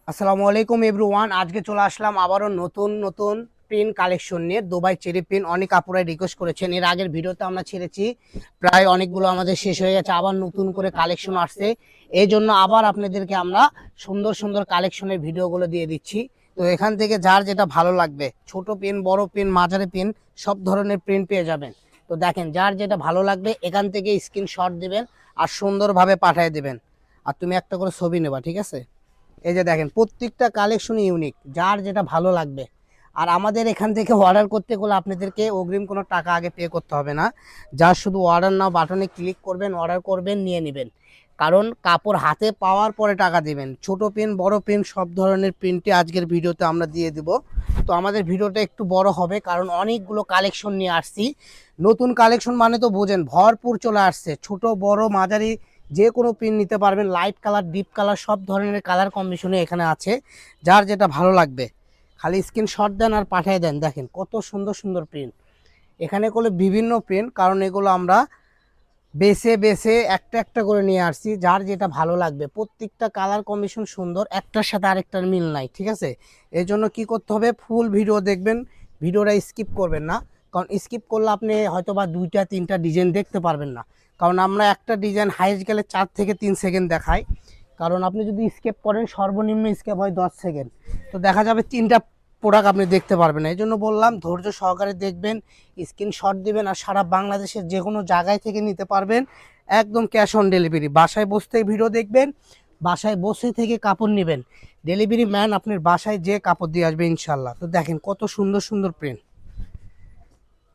আসসালামু আলাইকুম এভরিওয়ান। আজকে চলে আসলাম আবারও নতুন নতুন প্রিন্ট কালেকশন নিয়ে। দুবাই চেরি প্রিন্ট অনেক আপুরাই রিকোয়েস্ট করেছেন। এর আগের ভিডিওতে আমরা ছেড়েছি, প্রায় অনেকগুলো আমাদের শেষ হয়ে গেছে, আবার নতুন করে কালেকশন আসছে। এই জন্য আবার আপনাদেরকে আমরা সুন্দর সুন্দর কালেকশনের ভিডিওগুলো দিয়ে দিচ্ছি। তো এখান থেকে যার যেটা ভালো লাগবে, ছোট প্রিন্ট, বড় প্রিন্ট, মাঝারি প্রিন্ট, সব ধরনের প্রিন্ট পেয়ে যাবেন। তো দেখেন, যার যেটা ভালো লাগবে এখান থেকে স্ক্রিনশট দিবেন আর সুন্দরভাবে পাঠিয়ে দেবেন। আর তুমি একটা করে ছবি নেবা, ঠিক আছে? এই যে দেখেন, প্রত্যেকটা কালেকশনই ইউনিক, যার যেটা ভালো লাগবে। আর আমাদের এখান থেকে অর্ডার করতে গেলে আপনাদেরকে অগ্রিম কোনো টাকা আগে পে করতে হবে না। যা শুধু অর্ডার নাও বাটনে ক্লিক করবেন, অর্ডার করবেন, নিয়ে নেবেন। কারণ কাপড় হাতে পাওয়ার পরে টাকা দিবেন। ছোট প্রিন্ট, বড় প্রিন্ট, সব ধরনের প্রিন্টই আজকের ভিডিওতে আমরা দিয়ে দিব। তো আমাদের ভিডিওটা একটু বড় হবে, কারণ অনেকগুলো কালেকশন নিয়ে আসছি। নতুন কালেকশন মানে তো বোঝেন, ভরপুর চলে আসছে। ছোট বড় মাঝারি যে কোনো প্রিন্ট নিতে পারবেন। লাইট কালার, ডিপ কালার, সব ধরনের কালার কম্বিনেশনে এখানে আছে। যার যেটা ভালো লাগবে খালি স্ক্রিনশট দেন আর পাঠিয়ে দেন। দেখেন কত সুন্দর সুন্দর প্রিন্ট এখানে করলে, বিভিন্ন প্রিন্ট, কারণ এগুলো আমরা বেছে বেছে একটা একটা করে নিয়ে আসছি। যার যেটা ভালো লাগবে, প্রত্যেকটা কালার কম্বিনেশন সুন্দর, একটার সাথে আরেকটার মিল নাই, ঠিক আছে? এই জন্য কী করতে হবে, ফুল ভিডিও দেখবেন, ভিডিওটা স্কিপ করবেন না। কারণ স্কিপ করলে আপনি হয়তো বা দুইটা তিনটা ডিজাইন দেখতে পারবেন না। কারণ আমরা একটা ডিজাইন হাইস্ট গেলে 4 থেকে 3 সেকেন্ড দেখাই। কারণ আপনি যদি স্কিপ করেন, সর্বনিম্ন স্কিপ হয় 10 সেকেন্ড, তো দেখা যাবে 3টা প্রোডাক্ট আপনি দেখতে পারবেন না। এই জন্য বললাম ধৈর্য সহকারে দেখবেন, স্ক্রিনশট দিবেন। আর সারা বাংলাদেশের যে কোনো জায়গায় থেকে নিতে পারবেন, একদম ক্যাশ অন ডেলিভারি। বাসায় বসে ভিডিও দেখবেন, বাসায় বসে থেকে কাপড় নেবেন, ডেলিভারি ম্যান আপনার বাসায় যে কাপড় দিয়ে আসবে ইনশাল্লাহ। তো দেখেন কত সুন্দর সুন্দর প্রিন্ট।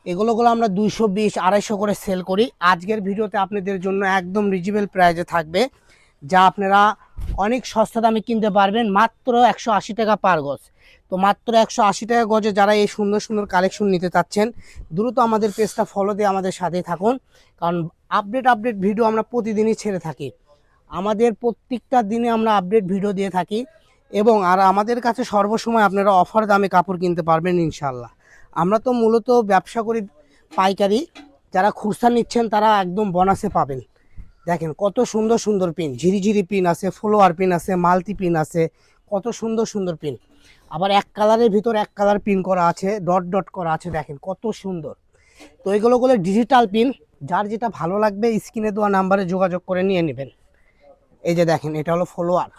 এগুলোগুলো আমরা 220-250 করে সেল করি। আজকের ভিডিওতে আপনাদের জন্য একদম রিজনেবল প্রাইসে থাকবে, যা আপনারা অনেক সস্তা দামে কিনতে পারবেন, মাত্র 180 টাকা পার গজ। তো মাত্র 180 টাকা গজে যারা এই সুন্দর সুন্দর কালেকশন নিতে চাচ্ছেন, দ্রুত আমাদের পেজটা ফলো দিয়ে আমাদের সাথেই থাকুন। কারণ আপডেট ভিডিও আমরা প্রতিদিনই ছেড়ে থাকি। আমাদের প্রত্যেকটা দিনে আমরা আপডেট ভিডিও দিয়ে থাকি। এবং আর আমাদের কাছে সর্বসময় আপনারা অফার দামে কাপড় কিনতে পারবেন ইনশাল্লাহ। আমরা তো মূলত ব্যবসা করি পাইকারি, যারা খুচরা নিচ্ছেন তারা একদম বোনাসে পাবেন। দেখেন কত সুন্দর সুন্দর পিন, ঝিরিঝিরি পিন আছে, ফ্লোয়ার পিন আছে, মাল্টি পিন আছে, কত সুন্দর সুন্দর পিন। আবার এক কালারের ভিতর এক কালার পিন করা আছে, ডট ডট করা আছে, দেখেন কত সুন্দর। তো এগুলো ডিজিটাল পিন, যার যেটা ভালো লাগবে স্ক্রিনে দেওয়া নাম্বারে যোগাযোগ করে নিয়ে নেবেন। এই যে দেখেন, এটা হলো ফ্লোয়ার,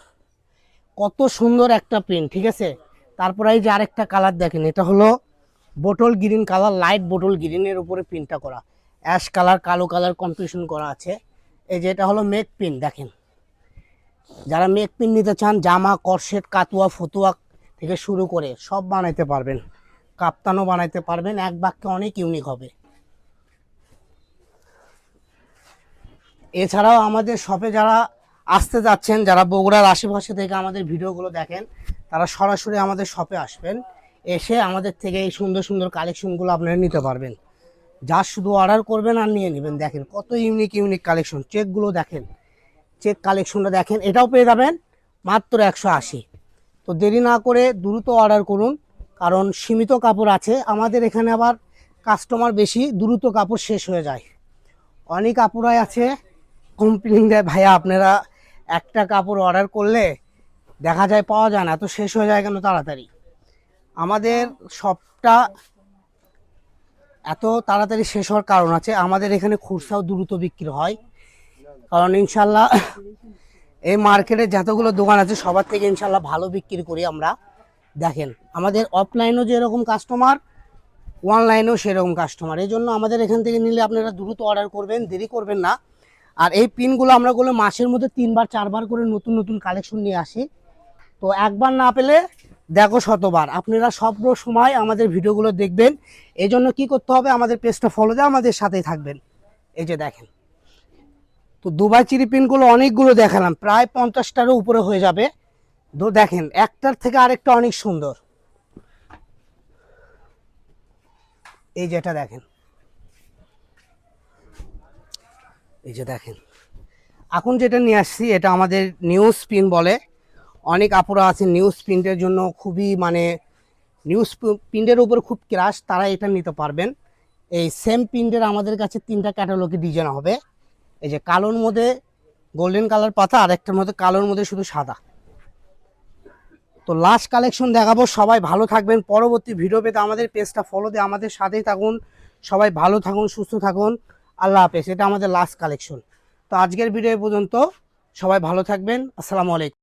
কত সুন্দর একটা প্রিন্ট, ঠিক আছে? তারপর এই যে আরেকটা কালার দেখেন, এটা হলো bottle green colour, light bottle গ্রিনের উপরে প্রিন্টটা করা, অ্যাশ কালার, কালো কালার কম্বিনেশন করা আছে। এই যে এটা হলো মেক পিন, দেখেন যারা মেক পিন নিতে চান, জামা, করসেট, কাতুয়া, ফতুয়া থেকে শুরু করে সব বানাইতে পারবেন, কাপ্তানও বানাইতে পারবেন। এক বাক্যে অনেক ইউনিক হবে। এছাড়াও আমাদের শপে যারা আসতে যাচ্ছেন, যারা বগুড়ার আশেপাশে থেকে আমাদের ভিডিওগুলো দেখেন, তারা সরাসরি আমাদের শপে আসবেন, এসে আমাদের থেকে এই সুন্দর সুন্দর কালেকশনগুলো আপনারা নিতে পারবেন। যা শুধু অর্ডার করবেন আর নিয়ে নেবেন। দেখেন কত ইউনিক ইউনিক কালেকশন, চেকগুলো দেখেন, চেক কালেকশনটা দেখেন, এটাও পেয়ে যাবেন মাত্র 180। তো দেরি না করে দ্রুত অর্ডার করুন, কারণ সীমিত কাপড় আছে আমাদের এখানে, আবার কাস্টমার বেশি, দ্রুত কাপড় শেষ হয়ে যায়। অনেক কাপড়াই আছে কমপ্লেন দেয়, ভাইয়া আপনারা একটা কাপড় অর্ডার করলে দেখা যায় পাওয়া যায় না, তো শেষ হয়ে যায় কেন তাড়াতাড়ি? আমাদের সবটা এত তাড়াতাড়ি শেষ হওয়ার কারণ আছে, আমাদের এখানে খুচরাও দ্রুত বিক্রি হয়। কারণ ইনশাল্লাহ এই মার্কেটে যতগুলো দোকান আছে সবার থেকে ইনশাল্লাহ ভালো বিক্রি করি আমরা। দেখেন আমাদের অফলাইনও যেরকম কাস্টমার, অনলাইনেও সেরকম কাস্টমার। এই জন্য আমাদের এখান থেকে নিলে আপনারা দ্রুত অর্ডার করবেন, দেরি করবেন না। আর এই পিনগুলো আমরা মাসের মধ্যে 3-4 বার করে নতুন নতুন কালেকশন নিয়ে আসি। তো একবার না পেলে দেখো শতবার, আপনারা সব সময় আমাদের ভিডিওগুলো দেখবেন। এই জন্য কী করতে হবে, আমাদের পেজটা ফলো দিয়ে আমাদের সাথেই থাকবেন। এই যে দেখেন, তো দুবাই চিরি পিনগুলো অনেকগুলো দেখালাম, প্রায় 50টারও উপরে হয়ে যাবে। তো দেখেন একটার থেকে আরেকটা অনেক সুন্দর। এই যেটা দেখেন, এই যে দেখেন, এখন যেটা নিয়ে আসছি এটা আমাদের নিউজ পিন বলে। অনেক আপুরা আছে নিউজ প্রিন্টের জন্য খুবই মানে নিউজ প্রিন্টের উপর খুব ক্রাশ, তারা এটা নিতে পারবেন। এই সেম প্রিন্টের আমাদের কাছে 3টা ক্যাটালগে ডিজাইন হবে। এই যে কালোর মধ্যে গোল্ডেন কালার পাতা, আর একটার মধ্যে কালোর মধ্যে শুধু সাদা। তো লাস্ট কালেকশন দেখাবো। সবাই ভালো থাকবেন, পরবর্তী ভিডিও পেতে আমাদের পেজটা ফলো দিয়ে আমাদের সাথেই থাকুন। সবাই ভালো থাকুন, সুস্থ থাকুন, আল্লাহ হাফেজ। এটা আমাদের লাস্ট কালেকশন। তো আজকের ভিডিও পর্যন্ত, সবাই ভালো থাকবেন, আসসালামু আলাইকুম।